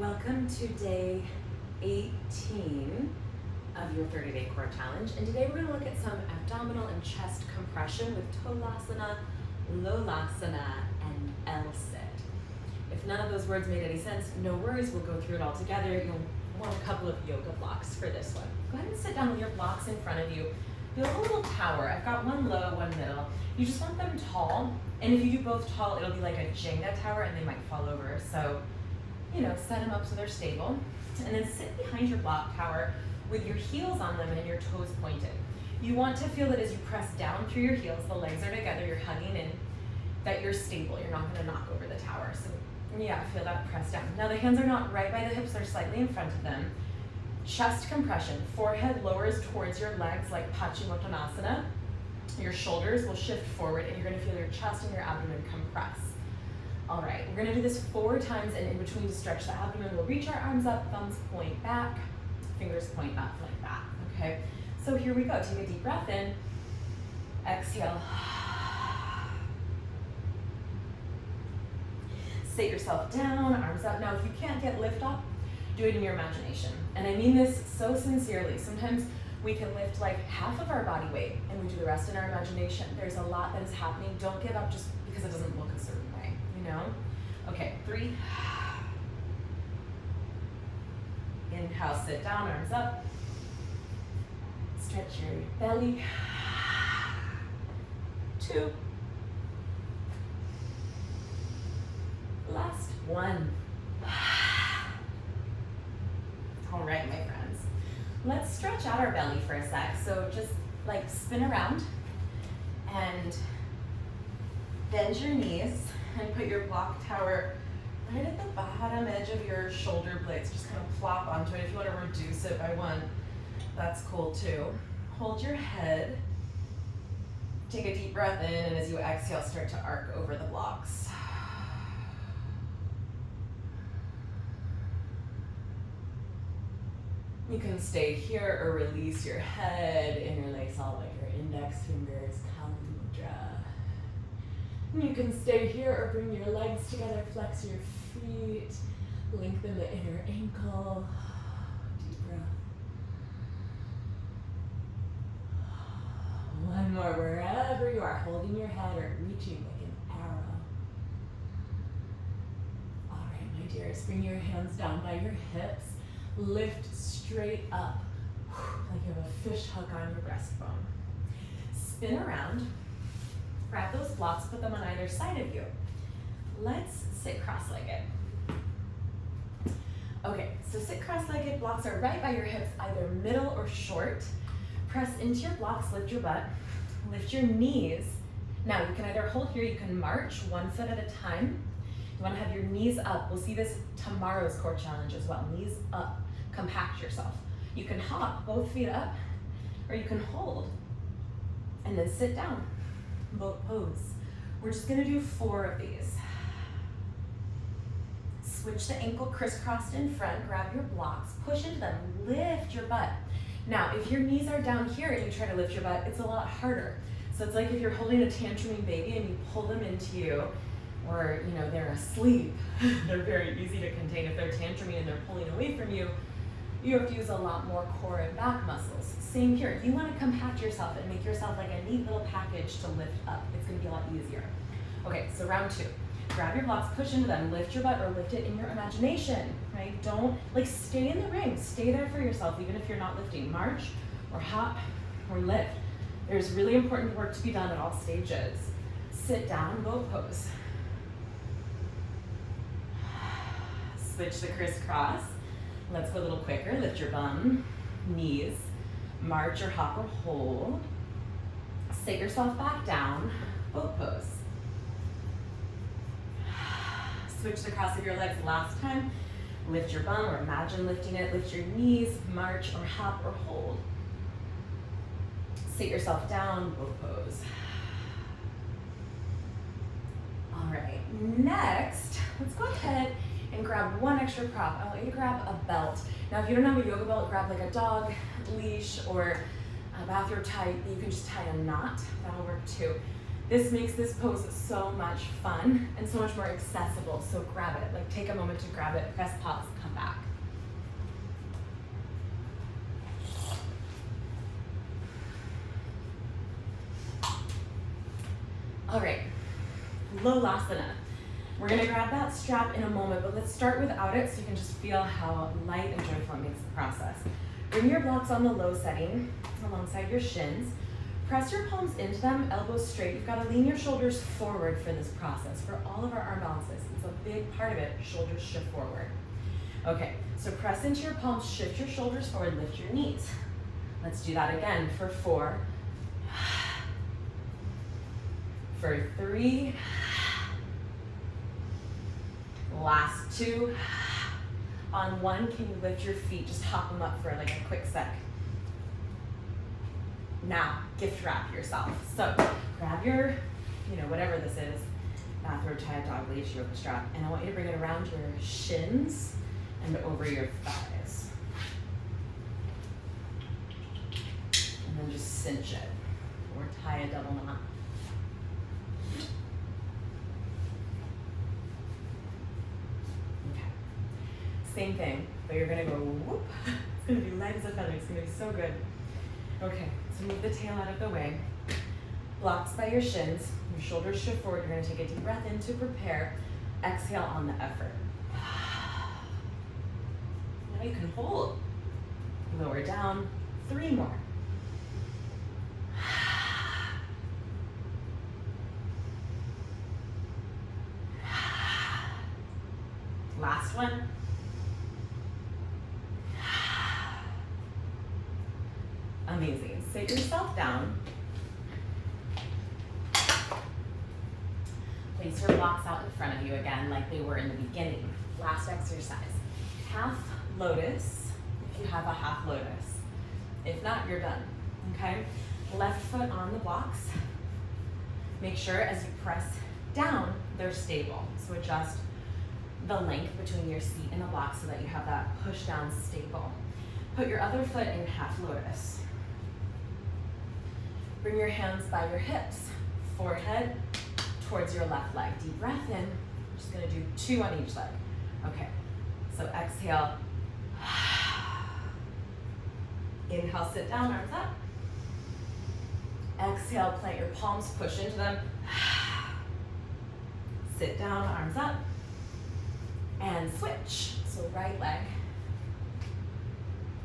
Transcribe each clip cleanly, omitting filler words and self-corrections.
Welcome to day 18 of your 30-day core challenge. And today we're going to look at some abdominal and chest compression with Tolasana, Lolasana, and L-sit. If none of those words made any sense, no worries, we'll go through it all together. You'll want a couple of yoga blocks for this one. Go ahead and sit down with your blocks in front of you. Build a little tower. I've got one low, one middle. You just want them tall, and if you do both tall, it'll be like a Jenga tower and they might fall over. So, set them up so they're stable. And then sit behind your block tower with your heels on them and your toes pointed. You want to feel that as you press down through your heels, the legs are together, you're hugging in, that you're stable. You're not going to knock over the tower. So yeah, feel that press down. Now the hands are not right by the hips, they're slightly in front of them. Chest compression, forehead lowers towards your legs like Paschimottanasana. Your shoulders will shift forward and you're going to feel your chest and your abdomen compress. All right, we're going to do this 4 times, and in between to stretch the abdomen, we'll reach our arms up, thumbs point back, fingers point up like that, okay? So here we go, take a deep breath in, exhale. Sit yourself down, arms up. Now if you can't get lift up, do it in your imagination. And I mean this so sincerely. Sometimes we can lift like half of our body weight and we do the rest in our imagination. There's a lot that is happening. Don't give up just because it doesn't look a certain way, Okay, 3. Inhale, sit down, arms up. Stretch your belly. 2. Last 1. All right, my friends. Let's stretch out our belly for a sec. So just like spin around and bend your knees and put your block tower right at the bottom edge of your shoulder blades. Just kind of plop onto it. If you want to reduce it by 1, that's cool too. Hold your head. Take a deep breath in, and as you exhale, start to arc over the blocks. You can stay here or release your head, interlace all of your index fingers, Kali Mudra. You can stay here or bring your legs together, flex your feet, lengthen the inner ankle. Deep breath. One more, wherever you are, holding your head or reaching like an arrow. All right, my dears, bring your hands down by your hips. Lift straight up, like you have a fish hook on your breastbone. Spin around, grab those blocks, put them on either side of you. Let's sit cross-legged. Okay, so sit cross-legged, blocks are right by your hips, either middle or short. Press into your blocks, lift your butt, lift your knees. Now you can either hold here, you can march 1 foot at a time. You want to have your knees up. We'll see this tomorrow's core challenge as well. Knees up, compact yourself. You can hop both feet up, or you can hold and then sit down, boat pose. We're just going to do 4 of these. Switch the ankle crisscrossed in front, grab your blocks, push into them, lift your butt. Now, if your knees are down here and you try to lift your butt, it's a lot harder. So it's like if you're holding a tantruming baby and you pull them into you, or they're asleep. They're very easy to contain. If they're tantruming and they're pulling away from you, you have to use a lot more core and back muscles. Same here. You want to compact yourself and make yourself like a neat little package to lift up. It's going to be a lot easier. Okay, so round 2. Grab your blocks, push into them, lift your butt or lift it in your imagination, right? Don't, stay in the ring. Stay there for yourself, even if you're not lifting. March or hop or lift. There's really important work to be done at all stages. Sit down, boat pose. Switch the crisscross. Let's go a little quicker. Lift your bum, knees, march or hop or hold. Sit yourself back down, boat pose. Switch the cross of your legs last time. Lift your bum or imagine lifting it. Lift your knees, march or hop or hold. Sit yourself down, boat pose. All right, next, let's go ahead and grab 1 extra prop. I want you to grab a belt. Now, if you don't have a yoga belt, grab like a dog leash or a bathrobe tie. You can just tie a knot. That'll work too. This makes this pose so much fun and so much more accessible. So grab it, like take a moment to grab it, press pause, come back. All right, Lolasana. We're gonna grab that strap in a moment, but let's start without it so you can just feel how light and joyful it makes the process. Bring your blocks on the low setting alongside your shins. Press your palms into them, elbows straight. You've gotta lean your shoulders forward for this process. For all of our arm balances, it's a big part of it, shoulders shift forward. Okay, so press into your palms, shift your shoulders forward, lift your knees. Let's do that again for 4, for 3, last 2. On 1, can you lift your feet? Just hop them up for like a quick sec. Now, gift wrap yourself. So grab your, whatever this is, bathrobe, tie a dog leash, yoga strap, and I want you to bring it around your shins and over your thighs. And then just cinch it, or tie a double knot. Okay. Same thing, but you're gonna go whoop. It's gonna be light as a feather, it's gonna be so good. Okay, so move the tail out of the way. Blocks by your shins, your shoulders shift forward. You're gonna take a deep breath in to prepare. Exhale on the effort. Now you can hold. Lower down, 3 more. Last one. Amazing. Sit yourself down. Place your blocks out in front of you again like they were in the beginning. Last exercise. Half lotus, if you have a half lotus. If not, you're done, okay? Left foot on the blocks. Make sure as you press down, they're stable. So adjust the length between your seat and the block so that you have that push down stable. Put your other foot in half lotus. Bring your hands by your hips, forehead towards your left leg. Deep breath in. I'm just gonna do 2 on each leg. Okay, so exhale. Inhale, sit down, arms up. Exhale, plant your palms, push into them. Sit down, arms up. And switch. So right leg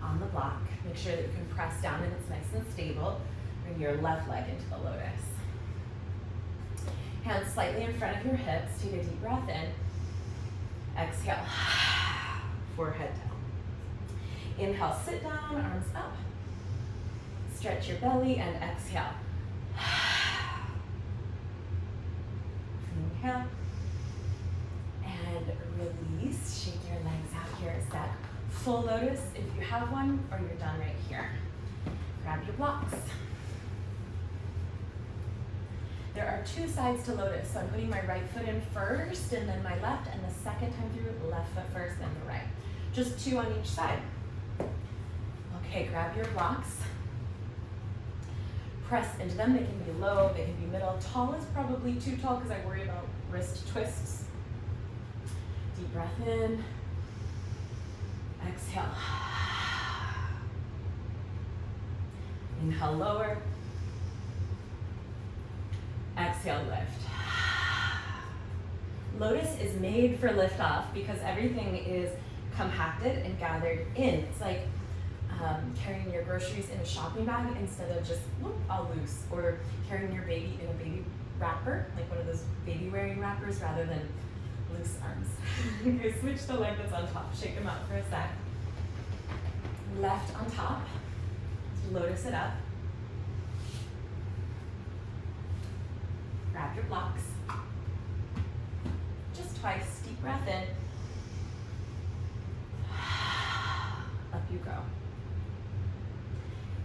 on the block. Make sure that you can press down and it's nice and stable. Bring your left leg into the lotus. Hands slightly in front of your hips. Take a deep breath in. Exhale. Forehead down. Inhale, sit down, arms up. Stretch your belly and exhale. Inhale. And release. Shake your legs out here a sec. Full lotus if you have one, or you're done right here. Grab your blocks. There are 2 sides to lotus, so I'm putting my right foot in first and then my left, and the second time through, left foot first, then the right. Just 2 on each side. Okay, grab your blocks. Press into them. They can be low, they can be middle. Tall is probably too tall because I worry about wrist twists. Deep breath in. Exhale. Inhale, lower. Exhale, lift. Lotus is made for lift off because everything is compacted and gathered in. It's like carrying your groceries in a shopping bag instead of just whoop, all loose, or carrying your baby in a baby wrapper, like one of those baby wearing wrappers, rather than loose arms. Okay, switch the leg that's on top. Shake them out for a sec. Left on top. Lotus it up. Grab your blocks. Just twice. Deep breath in. Up you go.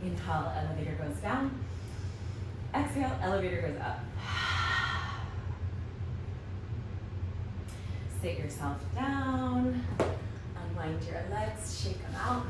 Inhale, elevator goes down. Exhale, elevator goes up. Sit yourself down. Unwind your legs, shake them out.